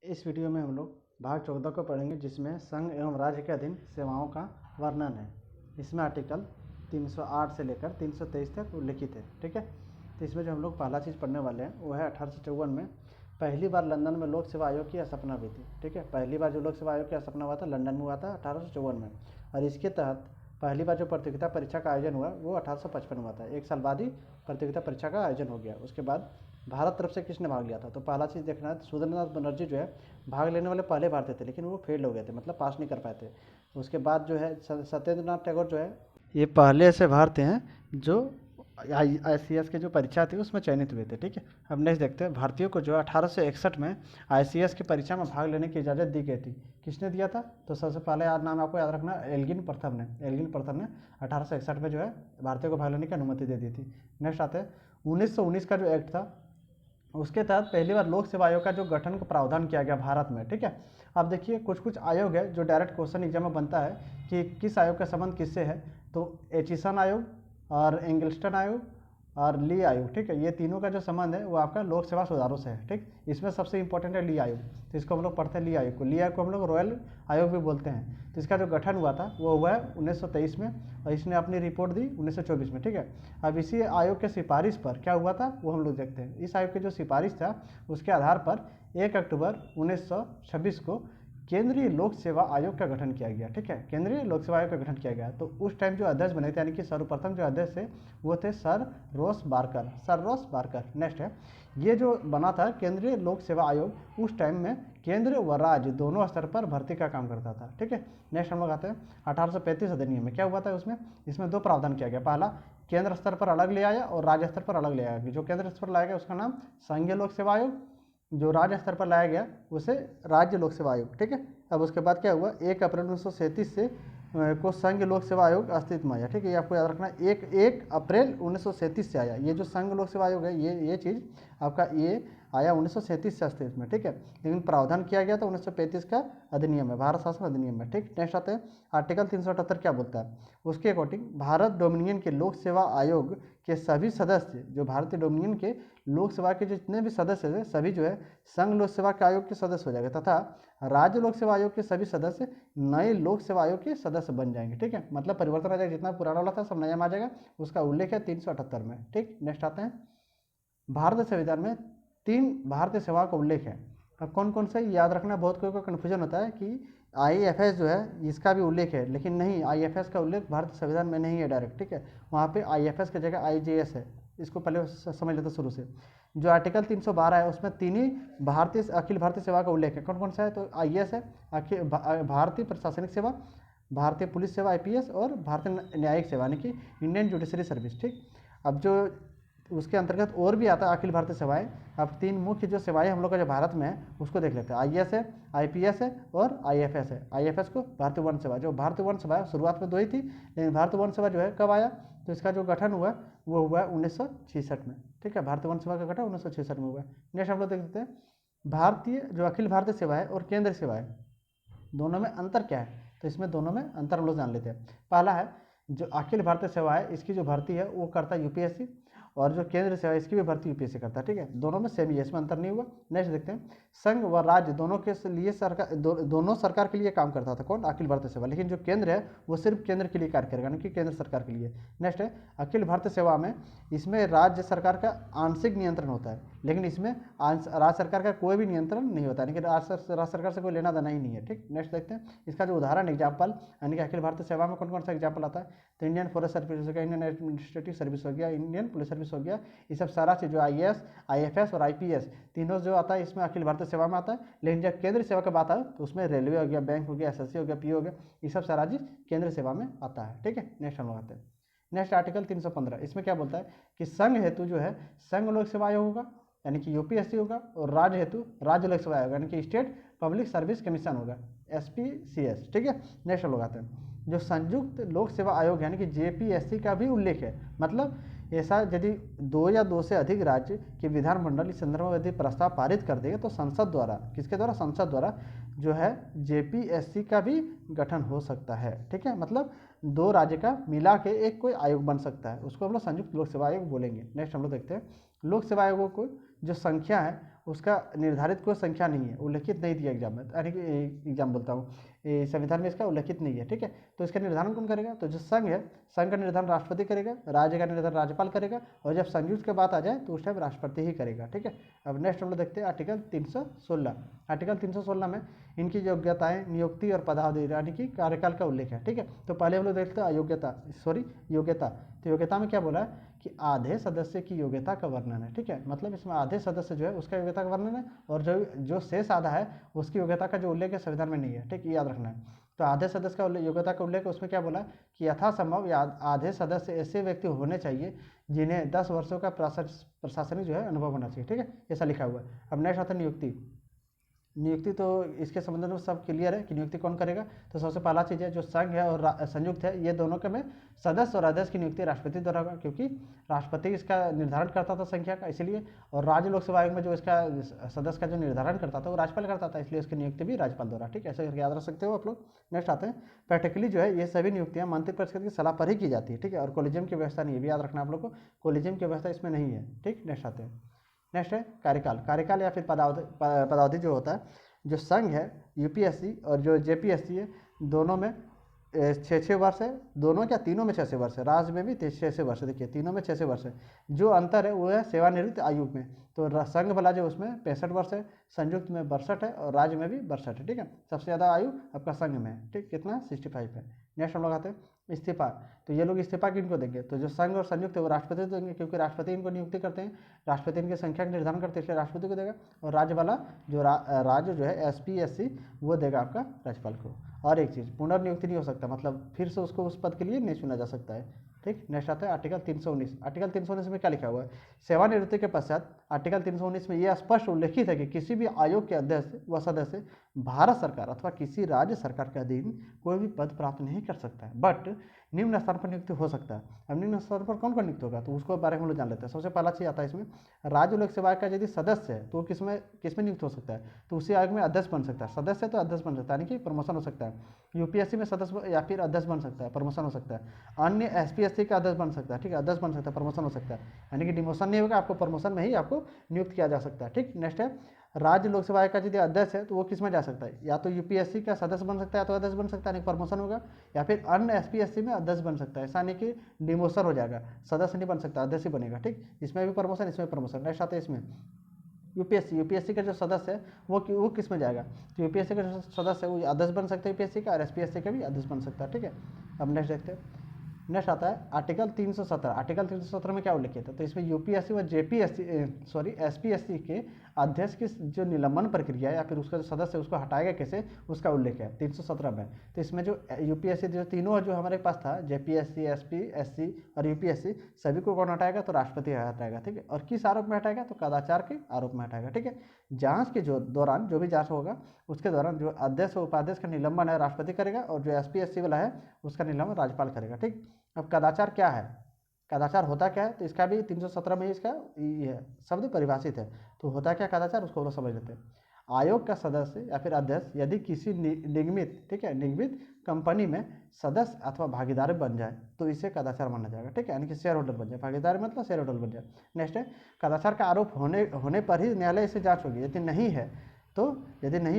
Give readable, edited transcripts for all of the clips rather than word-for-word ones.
इस वीडियो में हम लोग भाग 14 को पढ़ेंगे, जिसमें संघ एवं राज्य के अधीन सेवाओं का वर्णन है। इसमें आर्टिकल 308 से लेकर 323 तक उल्लिखित है। ठीक है, तो इसमें जो हम लोग पहला चीज़ पढ़ने वाले हैं वो है 1854 में पहली बार लंदन में लोक सेवा आयोग की स्थापना हुई थी। ठीक है, पहली बार जो लोक सेवा आयोग की स्थापना हुआ था लंदन में हुआ था 1854 में, और इसके तहत पहली बार जो प्रतियोगिता परीक्षा का आयोजन हुआ वो 1855 में हुआ था। एक साल बाद ही प्रतियोगिता परीक्षा का आयोजन हो गया। उसके बाद भारत तरफ से किसने भाग लिया था, तो पहला चीज़ देखना है, सुरेंद्रनाथ बनर्जी जो है भाग लेने वाले पहले भारतीय थे, लेकिन वो फेल हो गए थे, मतलब पास नहीं कर पाए थे। उसके बाद जो है सत्येंद्रनाथ टैगोर जो है ये पहले ऐसे भारतीय हैं जो ICS की जो परीक्षा थी उसमें चयनित हुए थे। ठीक है, अब नेक्स्ट देखते हैं, भारतीयों को जो 1861 में ICS की परीक्षा में भाग लेने की इजाज़त दी गई थी। किसने दिया था, तो सबसे पहले नाम आपको याद रखना, एल्गिन प्रथम ने 1861 में जो है भारतीयों को भाग लेने की अनुमति दे दी थी। नेक्स्ट आते हैं 1919 का जो एक्ट था उसके तहत पहली बार लोक सेवा आयोग का जो गठन का प्रावधान किया गया भारत में। ठीक है, अब देखिए कुछ आयोग है जो डायरेक्ट क्वेश्चन एग्जाम में बनता है कि किस आयोग का संबंध किससे है, तो एचिसन आयोग और एंगल्स्टन आयोग और ली आयोग। ठीक है, ये तीनों का जो संबंध है वो आपका लोक सेवा सुधारों से है। ठीक, इसमें सबसे इंपॉर्टेंट है ली आयोग, तो इसको हम लोग पढ़ते हैं ली आयोग को हम लोग रॉयल आयोग भी बोलते हैं। तो इसका जो गठन हुआ था वो हुआ है 1923 में, और इसने अपनी रिपोर्ट दी 1924 में। ठीक है, अब इसी आयोग के सिफारिश पर क्या हुआ था वो हम लोग देखते हैं। इस आयोग की जो सिफारिश था उसके आधार पर 1 अक्टूबर 1926 को केंद्रीय लोक सेवा आयोग का गठन किया गया। ठीक है, केंद्रीय लोक सेवा आयोग का गठन किया गया। तो उस टाइम जो अध्यक्ष बने थे, यानी कि सर्वप्रथम जो अध्यक्ष थे वो थे सर रोस बारकर। नेक्स्ट है, ये जो बना था केंद्रीय लोक सेवा आयोग, उस टाइम में केंद्र व राज्य दोनों स्तर पर भर्ती का काम करता था। ठीक है, नेक्स्ट हम लोग आते हैं 1835 अधिनियम में क्या हुआ था। इसमें दो प्रावधान किया गया। पहला, केंद्र स्तर पर अलग ले आया और राज्य स्तर पर अलग ले आया। जो केंद्र स्तर पर लाया गया उसका नाम संघीय लोक सेवा आयोग, जो राज्य स्तर पर लाया गया उसे राज्य लोक सेवा आयोग। ठीक है, अब उसके बाद क्या हुआ, 1 अप्रैल 1937 से को संघ लोक सेवा आयोग अस्तित्व में आया। ठीक है, ये आपको याद रखना, 1 अप्रैल 1937 से आया। ये जो संघ लोक सेवा आयोग है ये चीज़ आपका ये आया 1937 से अस्तित्व में। ठीक है, लेकिन प्रावधान किया गया था 1935 का अधिनियम है, भारत शासन अधिनियम में। ठीक, नेक्स्ट आते हैं आर्टिकल 378 क्या बोलता है। उसके अकॉर्डिंग भारत डोमिनियन के लोक सेवा आयोग के सभी सदस्य, जो भारतीय डोमिनियन के लोक सेवा के जितने भी सदस्य थे सभी जो है संघ लोक सेवा के आयोग के सदस्य हो जाएंगे, तथा राज्य लोक सेवा आयोग के सभी सदस्य नए लोक सेवा आयोग के सदस्य बन जाएंगे। ठीक है, मतलब परिवर्तन आ जाएगा, जितना पुराना वाला था सब नया में आ जाएगा। उसका उल्लेख है 378 में। ठीक, नेक्स्ट आते हैं, भारत संविधान में 3 भारतीय सेवाओं का उल्लेख है। अब कौन कौन से याद रखना, बहुत कोई को कन्फ्यूजन होता है कि IFS जो है इसका भी उल्लेख है, लेकिन नहीं, IFS का उल्लेख भारतीय संविधान में नहीं है डायरेक्ट। ठीक है, वहाँ पे IFS की जगह IJS है। इसको पहले समझ लेते शुरू से। जो आर्टिकल 312 है उसमें 3 ही अखिल भारतीय सेवा का उल्लेख है। कौन कौन सा है, तो IAS है, भारतीय प्रशासनिक सेवा, भारतीय पुलिस सेवा IPS, और भारतीय न्यायिक सेवा यानी कि इंडियन जुडिशरी सर्विस। ठीक, अब जो उसके अंतर्गत और भी आता है अखिल भारतीय सेवाएं। अब 3 मुख्य जो सेवाएं हम लोग का जो भारत में है उसको देख लेते हैं। IAS है, IPS है और IFS है। IFS को भारतीय वन सेवा, जो भारतीय वन सेवा शुरुआत में 2 ही थी, लेकिन भारतीय वन सेवा जो है कब आया, तो इसका जो गठन हुआ वो हुआ 1966 में। ठीक है, भारतीय वन सेवा का गठन 1966 में हुआ। नेक्स्ट हम लोग देख लेते हैं भारतीय जो अखिल भारतीय सेवा है और केंद्रीय सेवा है, दोनों में अंतर क्या है, तो इसमें दोनों में अंतर हम लोग जान लेते हैं। पहला है, जो अखिल भारतीय सेवा है इसकी जो भर्ती है वो करता है UPSC, और जो केंद्र सेवा इसकी भी भर्ती UPSC करता है। ठीक है, दोनों में सेम ही है, इसमें अंतर नहीं हुआ। नेक्स्ट देखते हैं, संघ व राज्य दोनों के लिए सरकार दोनों सरकार के लिए काम करता था। कौन, अखिल भारतीय सेवा, लेकिन जो केंद्र है वो सिर्फ केंद्र के लिए कार्य करेगा, यानी कि केंद्र सरकार के लिए। नेक्स्ट है अखिल भारतीय सेवा में, इसमें राज्य सरकार का आंशिक नियंत्रण होता है, लेकिन इसमें राज्य सरकार का कोई भी नियंत्रण नहीं होता, यानी कि राज्य सरकार से कोई लेना देना ही नहीं है। ठीक, नेक्स्ट देखते हैं इसका जो उदाहरण एग्जाम्पल, यानी कि अखिल भारतीय सेवा में कौन कौन सा एग्जाम्पल आता है, तो इंडियन फॉरेस्ट सर्विस हो गया, इंडियन एडमिनिस्ट्रेटिव सर्विस हो गया, इंडियन पुलिस सर्विस हो गया। ये सब सारा चीज़ जो IAS, IFS और IPS तीनों जो आता है इसमें अखिल भारतीय सेवा में आता है। लेकिन जब केंद्रीय सेवा की बात है तो उसमें रेलवे हो गया, बैंक हो गया, SSC हो गया, PO हो गया, ये सब सारा चीज़ केंद्रीय सेवा में आता है। ठीक है, नेक्स्ट हम लोग आते हैं नेक्स्ट आर्टिकल 315। इसमें क्या बोलता है कि संघ हेतु जो है संघ लोक सेवा आयोग होगा, यानी कि UPSC होगा, और राज्य हेतु राज्य लोक सेवा आयोग यानी कि स्टेट पब्लिक सर्विस कमीशन होगा, SPCS। ठीक है, नेक्स्ट हम लोग आते हैं, जो संयुक्त लोक सेवा आयोग यानी कि JPSC का भी उल्लेख है। मतलब ऐसा यदि 2 या 2 से अधिक राज्य के विधानमंडल इस संदर्भ में यदि प्रस्ताव पारित कर देगा तो संसद द्वारा, किसके द्वारा, संसद द्वारा जो है JPSC का भी गठन हो सकता है। ठीक है, मतलब 2 राज्य का मिला के एक कोई आयोग बन सकता है, उसको हम लोग संयुक्त लोक सेवा आयोग बोलेंगे। नेक्स्ट हम लोग देखते हैं लोक सेवा आयोगों को जो संख्या है उसका निर्धारित कोई संख्या नहीं है, उल्लेखित नहीं दिया एग्जाम में, यानी कि एग्जाम बोलता हूँ संविधान में इसका उल्लेखित नहीं है, ठीक है। तो इसका निर्धारण कौन करेगा? तो जो संघ है, संघ का निर्धारण राष्ट्रपति करेगा, राज्य का निर्धारण राज्यपाल करेगा, और जब संयुक्त की बात आ जाए तो उस टाइम राष्ट्रपति ही करेगा, ठीक है। अब नेक्स्ट हम लोग देखते हैं आर्टिकल 316। आर्टिकल 316 में इनकी योग्यताएं, नियुक्ति और पदावधि यानी कि कार्यकाल का उल्लेख है, ठीक है। तो पहले हम लोग देखते हैं योग्यता। तो योग्यता में क्या बोला है कि आधे सदस्य की योग्यता का वर्णन है, ठीक है। मतलब इसमें आधे सदस्य जो है उसका योग्यता का वर्णन है, और जो शेष आधा है उसकी योग्यता का जो उल्लेख है संविधान में नहीं है, ठीक, ये याद रखना है। तो आधे सदस्य का योग्यता का उल्लेख उसमें क्या बोला कि यथासंभव आधे सदस्य ऐसे व्यक्ति होने चाहिए जिन्हें 10 वर्षों का प्रशासनिक जो है अनुभव होना चाहिए, ठीक है, ऐसा लिखा हुआ है। अब नेक्स्ट आता है नियुक्ति। तो इसके संबंध में सब क्लियर है कि नियुक्ति कौन करेगा। तो सबसे पहला चीज़ है जो संघ है और संयुक्त है, ये दोनों के में सदस्य और अध्यक्ष की नियुक्ति राष्ट्रपति द्वारा होगा, क्योंकि राष्ट्रपति इसका निर्धारण करता था संख्या का, इसलिए। और राज्य लोकसेवा आयोग में जो इसका सदस्य का जो निर्धारण करता था वो राज्यपाल करता था, इसलिए इसकी नियुक्ति भी राज्यपाल द्वारा, ठीक है, ऐसे करके याद रख सकते हो आप लोग। नेक्स्ट आते हैं प्रैक्टिकली जो है ये सभी नियुक्तियाँ मंत्रिपरिषद की सलाह पर ही की जाती है, ठीक है, और कोलिजियम की व्यवस्था नहीं है, भी याद रखना आप लोग को, कोलिजियम की व्यवस्था इसमें नहीं है, ठीक। नेक्स्ट आते हैं, नेक्स्ट है कार्यकाल या फिर पदावधि जो होता है, जो संघ है यूपीएससी और जो जेपीएससी है, दोनों में 6-6 वर्ष है, दोनों क्या तीनों में 6-6 वर्ष है, राज्य में भी 6-6 वर्ष है, देखिए तीनों में 6-6 वर्ष है। जो अंतर है वो है सेवानिवृत्त आयु में। तो संघ वाला जो उसमें 65 वर्ष है, संयुक्त में 62 है, और राज्य में भी 62 है, ठीक है। सबसे ज़्यादा आयु आपका संघ में है, ठीक, कितना 65 है। नेक्स्ट हम लोग आते हैं इस्तीफा। तो ये लोग इस्तीफा किनको देंगे? तो जो संघ और संयुक्त है वो राष्ट्रपति देंगे, क्योंकि राष्ट्रपति इनको नियुक्ति करते हैं, राष्ट्रपति इनकी संख्या का निर्धारण करते हैं, इसलिए राष्ट्रपति को देगा। और राज्य वाला जो राज्य जो है एसपी एससी वो देगा आपका राज्यपाल को। और एक चीज़, पुनर्नियुक्ति नहीं हो सकता, मतलब फिर से उसको उस पद के लिए नहीं चुना जा सकता है, ठीक। नेक्स्ट आता है आर्टिकल 319। आर्टिकल 319 में क्या लिखा हुआ है? सेवानिवृत्ति के पश्चात आर्टिकल 319 में यह स्पष्ट उल्लेखित है कि किसी भी आयोग के अध्यक्ष व सदस्य भारत सरकार अथवा किसी राज्य सरकार के अधीन कोई भी पद प्राप्त नहीं कर सकता है, बट निम्न स्थान पर नियुक्ति हो सकता है। अब निम्न स्थान पर कौन कौन नियुक्त होगा, तो उसको बारे में हम लोग जान लेते हैं। सबसे पहला चीज आता है इसमें, राज्य लोक सेवा का यदि सदस्य है तो वो किसमें नियुक्त हो सकता है? तो उसी आयोग में अध्यक्ष बन सकता है, सदस्य तो अध्यक्ष बन सकता है, यानी कि प्रमोशन हो सकता है। यूपीएससी में सदस्य या फिर अध्यक्ष बन सकता है, प्रमोशन हो सकता है। अन्य एसपीएससी का अध्यक्ष बन सकता है, ठीक है, अध्यक्ष बन सकता है, प्रमोशन हो सकता है, यानी कि डिमोशन नहीं होगा, आपको प्रमोशन में ही आपको नियुक्त किया जा सकता है, ठीक। नेक्स्ट है राज्य लोक सेवा आयोग का यदि अध्यक्ष है तो वो किस में जा सकता है? या तो यूपीएससी का सदस्य बन सकता है, या तो अध्यक्ष बन सकता है, यानी प्रमोशन होगा, या फिर अन्य एसपीएससी में अध्यक्ष बन सकता है, ऐसा नहीं कि डिमोशन हो जाएगा, सदस्य नहीं बन सकता, अध्यक्ष ही बनेगा, ठीक। इसमें भी प्रमोशन, इसमें प्रमोशन। नेक्स्ट आता है इसमें यूपीएससी का जो सदस्य है वो किस में जाएगा? तो यूपीएससी का जो सदस्य है वो अध्यक्ष बन सकता है यूपीएससी का, और एसपीएससी का भी अध्यक्ष बन सकता है, ठीक है। अब नेक्स्ट देखते हैं। नेक्स्ट आता है आर्टिकल 317। आर्टिकल 317 में क्या उल्लेखित है? तो इसमें यूपीएससी व एसपीएससी के अध्यक्ष की जो निलंबन प्रक्रिया है या फिर उसका जो सदस्य है उसको हटाएगा कैसे, उसका उल्लेख है 317 में। तो इसमें जो यूपीएससी जो तीनों जो हमारे पास था, जेपीएससी, एसपीएससी और यूपीएससी, सभी को कौन हटाएगा? तो राष्ट्रपति हटाएगा, ठीक है। और किस आरोप में हटाएगा? तो कदाचार के आरोप में हटाएगा, ठीक है। जांच के दौरान जो भी जांच होगा उसके दौरान जो अध्यक्ष और उपाध्यक्ष का निलंबन है राष्ट्रपति करेगा, और जो एसपीएससी वाला है उसका निलंबन राज्यपाल करेगा, ठीक। अब कदाचार क्या है, कदाचार होता क्या है? तो इसका भी 317 में इसका ये शब्द परिभाषित है। तो होता क्या कदाचार, उसको लोग समझ लेते हैं। आयोग का सदस्य या फिर अध्यक्ष यदि किसी निगमित, ठीक है, निगमित कंपनी में सदस्य अथवा भागीदार बन जाए तो इसे कदाचार माना जाएगा, ठीक है, यानी कि शेयर होल्डर बन जाए, भागीदार मतलब शेयर होल्डर बन जाए। नेक्स्ट है कदाचार का आरोप होने पर ही न्यायालय से जांच होगी, यदि नहीं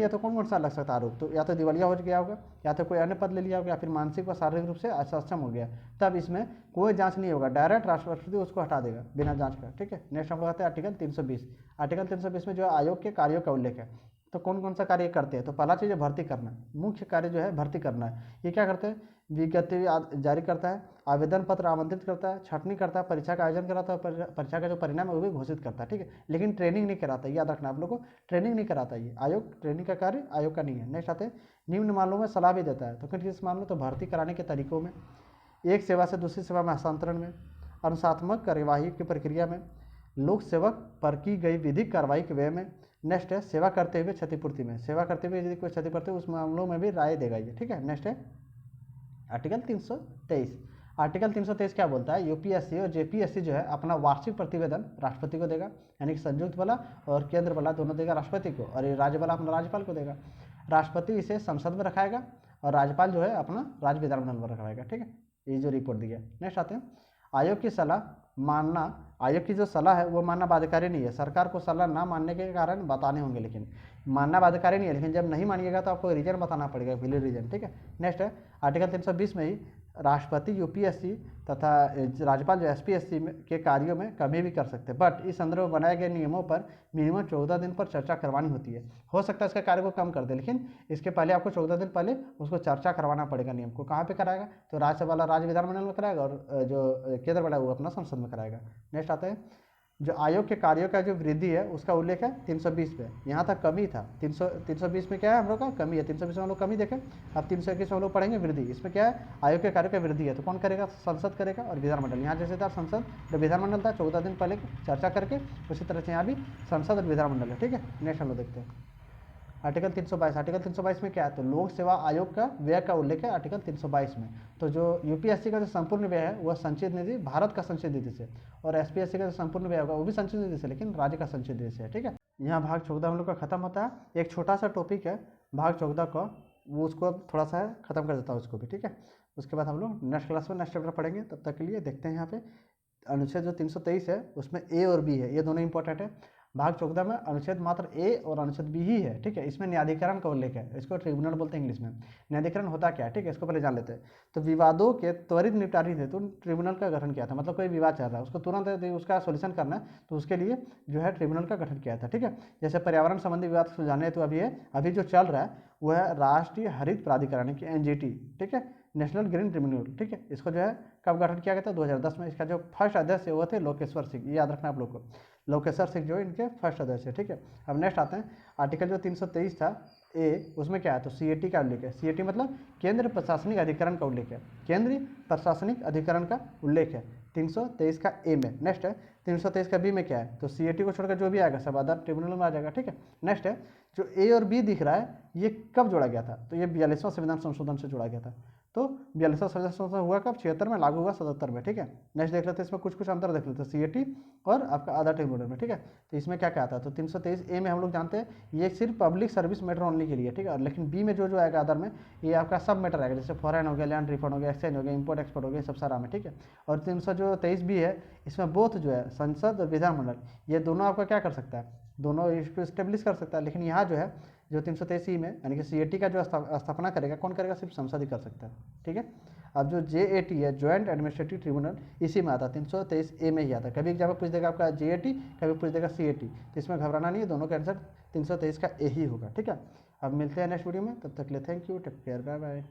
है तो कौन कौन सा लग सकता आरोप? तो या तो दिवालिया हो गया होगा, या तो कोई अन्य पद ले लिया होगा, या फिर मानसिक व शारीरिक रूप से असक्षम हो गया, तब इसमें कोई जांच नहीं होगा, डायरेक्ट राष्ट्रपति उसको हटा देगा बिना जांच का, ठीक है। नेक्स्ट हम लोग आते हैं आर्टिकल 320। आर्टिकल 320 में जो आयोग के कार्यों का उल्लेख है। तो कौन कौन सा कार्य करते हैं? तो पहला चीज़ है भर्ती करना, मुख्य कार्य जो है भर्ती करना है। ये क्या करते हैं? विज्ञप्ति जारी करता है, आवेदन पत्र आमंत्रित करता है, छंटनी करता है, परीक्षा का आयोजन कराता है, परीक्षा का जो परिणाम है वो भी घोषित करता है, ठीक है। लेकिन ट्रेनिंग नहीं कराता, याद रखना आप लोग को, ट्रेनिंग नहीं कराता ये आयोग, ट्रेनिंग का कार्य आयोग का नहीं है। नेक्स्ट आते हैं निम्न मामलों में सलाह भी देता है। तो किस मामले? तो भर्ती कराने के तरीकों में, एक सेवा से दूसरी सेवा में हस्तांतरण में, अनुशासनात्मक कार्यवाही की प्रक्रिया में, लोक सेवक पर की गई विधिक कार्रवाई के व्यय में। नेक्स्ट है सेवा करते हुए क्षतिपूर्ति में, सेवा करते हुए यदि कोई क्षतिपूर्ति उस मामलों में भी राय देगा ये, ठीक है। नेक्स्ट है आर्टिकल 323। आर्टिकल 323 क्या बोलता है? यूपीएससी और जेपीएससी जो है अपना वार्षिक प्रतिवेदन राष्ट्रपति को देगा, यानी कि संयुक्त वाला और केंद्र वाला दोनों देगा राष्ट्रपति को, और ये राज्य वाला अपना राज्यपाल को देगा। राष्ट्रपति इसे संसद में रखाएगा और राज्यपाल जो है अपना राज्य विधानमंडल में रखाएगा, ठीक है। ये जो रिपोर्ट दी है। नेक्स्ट आते हैं आयोग की सलाह मानना, आयोग की जो सलाह है वो मानना बाध्यकारी नहीं है। सरकार को सलाह ना मानने के कारण बताने होंगे, लेकिन मानना बाध्यकारी नहीं है, लेकिन जब नहीं मानिएगा तो आपको रीजन बताना पड़ेगा, वैलिड रीजन। ठीक है, नेक्स्ट है आर्टिकल 320 में ही राष्ट्रपति यूपीएससी तथा राज्यपाल जो एसपीएससी के कार्यों में कमी भी कर सकते हैं, बट इस संदर्भ में बनाए गए नियमों पर मिनिमम 14 दिन पर चर्चा करवानी होती है। हो सकता है इसका कार्य को कम कर दे, लेकिन इसके पहले आपको 14 दिन पहले उसको चर्चा करवाना पड़ेगा। नियम को कहाँ पे कराएगा, तो राज्यसभा वाला राज्य विधानमंडल में कराएगा, और जो केंद्र वाला वो अपना संसद में कराएगा। नेक्स्ट आता है जो आयोग के कार्यों का जो वृद्धि है उसका उल्लेख है 320 पे। यहाँ तक कमी था, 320 में क्या है हम लोग का कमी है, 320 में हम लोग कमी देखें। अब 321 में हम लोग पढ़ेंगे वृद्धि। इसमें क्या है, आयोग के कार्यों का वृद्धि है, तो कौन करेगा, संसद करेगा और विधानमंडल। यहाँ जैसे था संसद और विधानमंडल था 14 दिन पहले चर्चा करके, उसी तरह से यहाँ भी संसद और विधानमंडल है। ठीक है, नेक्स्ट हम लोग देखते हैं आर्टिकल 322। आर्टिकल 322 में क्या है, तो लोक सेवा आयोग का व्यय का उल्लेख है आर्टिकल 322 में। तो जो यूपीएससी का जो संपूर्ण व्यय है वह संचित निधि भारत का संचित निधि से, और एसपीएससी का जो संपूर्ण व्यय होगा वो भी संचित निधि से, लेकिन राज्य का संचित निधि से है। ठीक है, यहाँ भाग 14 हम लोग का खत्म होता है। एक छोटा सा टॉपिक है भाग 14 का, वो उसको थोड़ा सा खत्म कर देता हूँ उसको भी। ठीक है, उसके बाद हम लोग नेक्स्ट क्लास में नेक्स्ट चैप्टर पढ़ेंगे। तब तक के लिए देखते हैं यहाँ पे अनुच्छेद जो 323 है उसमें ए और बी है, ये दोनों इंपॉर्टेंट है। भाग 14 में अनुच्छेद मात्र ए और अनुच्छेद बी ही है। ठीक है, इसमें न्यायाधिकरण का उल्लेख है, इसको ट्रिब्यूनल बोलते हैं इंग्लिश में। न्यायाधिकरण होता क्या है, ठीक है, इसको पहले जान लेते हैं। तो विवादों के त्वरित निपटारे हेतु ट्रिब्यूनल का गठन किया था, मतलब कोई विवाद चल रहा है उसको तुरंत उसका सोल्यूशन करना है, तो उसके लिए जो है ट्रिब्यूनल का गठन किया था। ठीक है, जैसे पर्यावरण संबंधी विवाद सुलझाने हेतु अभी जो चल रहा है वह है राष्ट्रीय हरित प्राधिकरण की एनजीटी। ठीक है, नेशनल ग्रीन ट्रिब्यूनल। ठीक है, इसको जो है कब गठन किया गया था, 2010 में। इसका जो फर्स्ट अध्यक्ष वो थे लोकेश्वर सिंह, ये याद रखना आप लोग को, लोकेश्वर सिंह जो इनके फर्स्ट अध्यक्ष है। ठीक है, अब नेक्स्ट आते हैं आर्टिकल जो 323 था ए, उसमें क्या है, तो सीएटी का उल्लेख है। सीएटी मतलब केंद्र प्रशासनिक अधिकरण का उल्लेख है, केंद्रीय प्रशासनिक अधिकरण का उल्लेख है 323 का ए में। नेक्स्ट है 323 का बी में क्या है, तो सीएटी को छोड़कर जो भी आएगा सब अदर ट्रिब्यूनल में आ जाएगा। ठीक है, नेक्स्ट है जो ए और बी दिख रहा है ये कब जोड़ा गया था, तो ये 42वां संविधान संशोधन से जोड़ा गया था। तो 42वां संविधान संशोधन हुआ कब, 76 में, लागू हुआ 77 में। ठीक है, नेक्स्ट देख लेते हैं, इसमें कुछ अंतर देख लेते हैं सीएटी और आपका अदर ट्रिब्यूनल में। ठीक है, तो इसमें क्या क्या आता है, तो 323 ए में हम लोग जानते हैं ये सिर्फ पब्लिक सर्विस मैटर ओनली के लिए। ठीक है, लेकिन बी में जो आएगा अदर में ये आपका सब मैटर आएगा, जैसे फॉरेन हो गया, लैंड रिफंड हो गया, एक्सचेंज हो गया, इंपोर्ट एक्सपोर्ट हो गया, सब सारा में। ठीक है, और 323 बी है, इसमें बोथ जो है संसद और विधानमंडल ये दोनों आपका क्या कर सकता है, दोनों इसको स्टेब्लिश कर सकता है। लेकिन यहाँ जो है जो 323 में यानी कि सीएटी का जो स्थापना करेगा कौन करेगा, सिर्फ संसद ही कर सकता है। ठीक है, अब जो जेएटी है ज्वाइंट एडमिनिस्ट्रेटिव ट्रिब्यूनल इसी में आता है, 323 ए में ही आता है। कभी एग्जाम में पूछ देगा आपका जेएटी, कभी पूछ देगा सीएटी, तो इसमें घबराना नहीं है, दोनों का आंसर 323 का ए ही होगा। ठीक है, अब मिलते हैं नेक्स्ट वीडियो में, तब तक के लिए thank you, take care, bye bye.